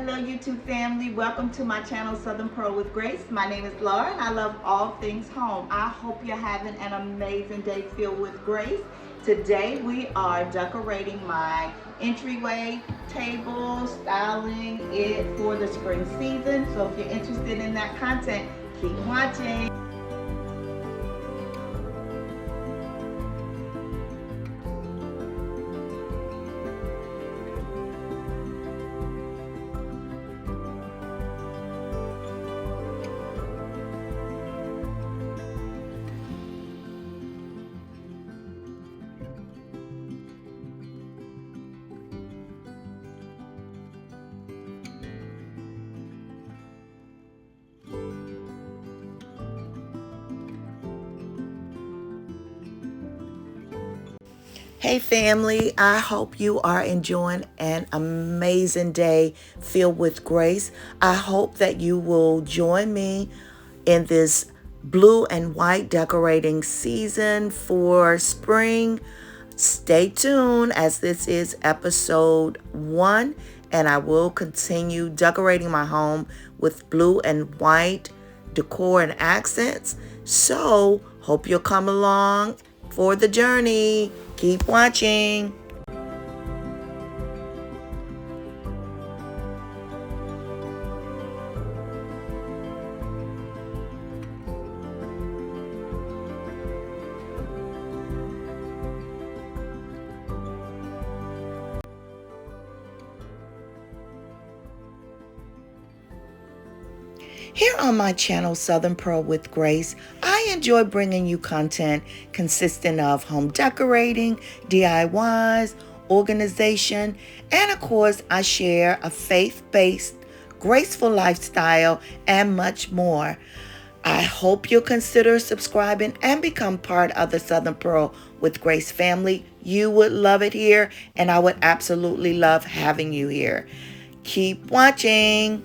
Hello YouTube family, welcome to my channel Southern Pearl with Grace. My name is Laura and I love all things home. I hope you're having an amazing day filled with grace. Today we are decorating my entryway table, styling it for the spring season. So if you're interested in that content, keep watching. Hey family, I hope you are enjoying an amazing day filled with grace. I hope that you will join me in this blue and white decorating season for spring. Stay tuned as this is episode 1 and I will continue decorating my home with blue and white decor and accents. So, hope you'll come along for the journey. Keep watching. Here on my channel, Southern Pearl with Grace, I enjoy bringing you content consisting of home decorating, DIYs, organization, and of course, I share a faith-based, graceful lifestyle and much more. I hope you'll consider subscribing and become part of the Southern Pearl with Grace family. You would love it here, and I would absolutely love having you here. Keep watching.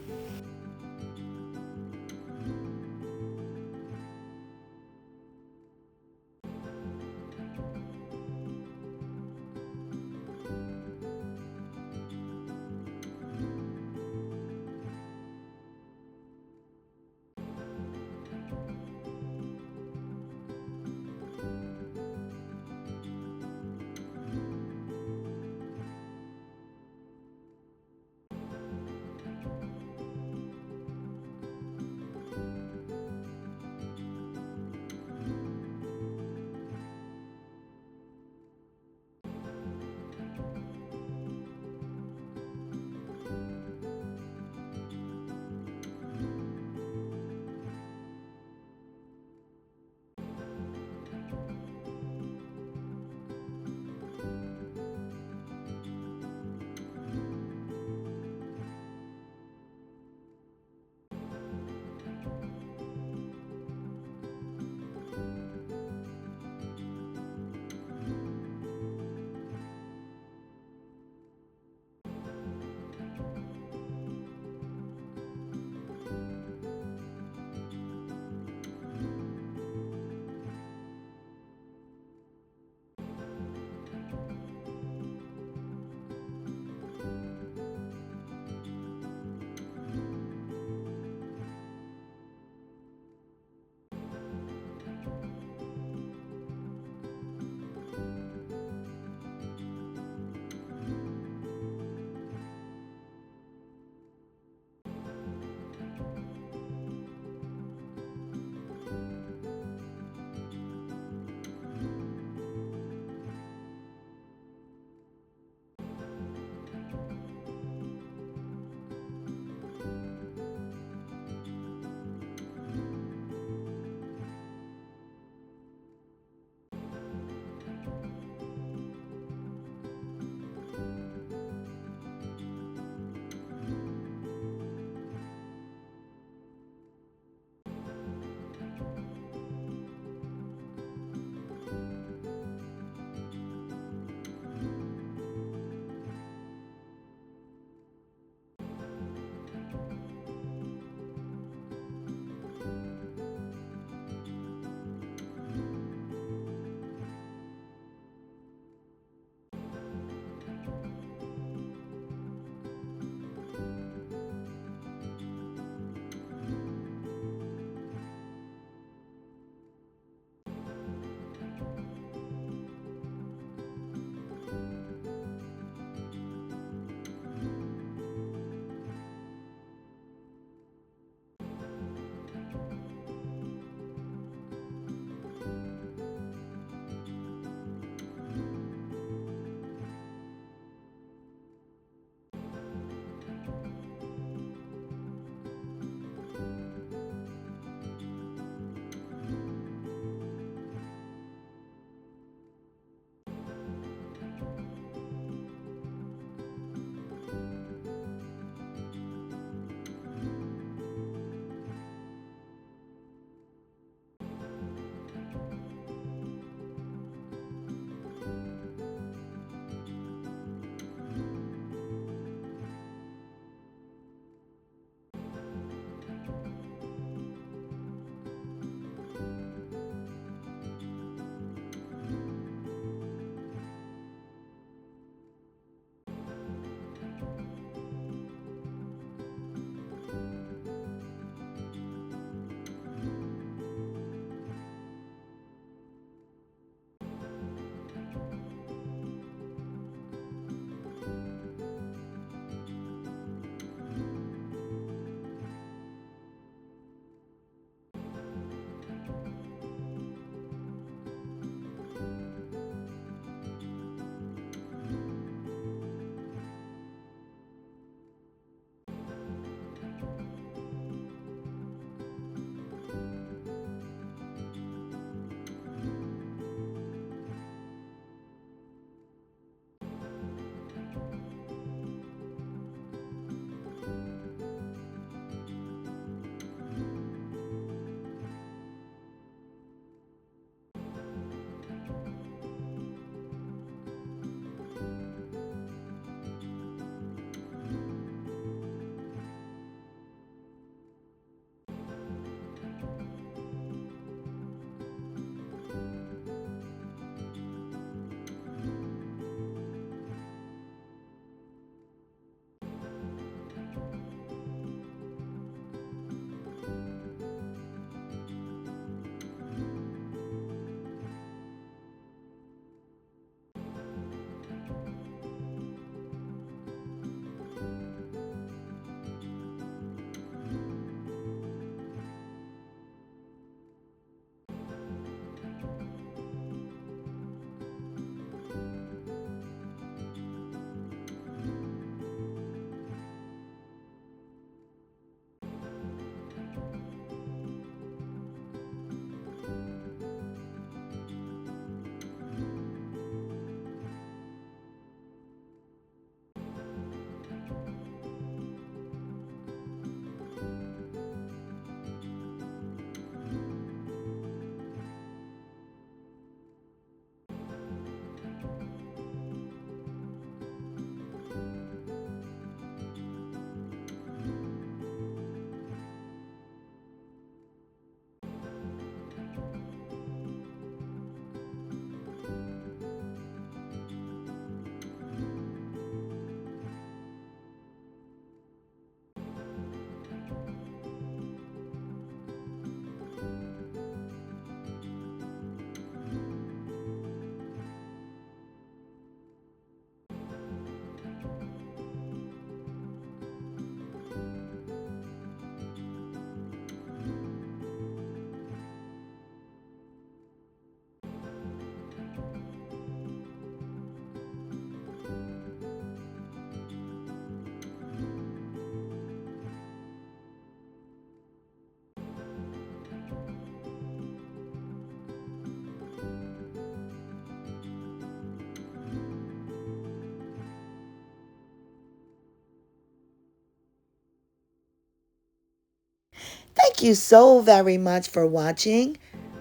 Thank you so very much for watching.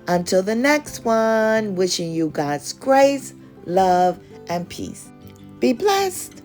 Until the next one, wishing you God's grace, love, and peace. Be blessed.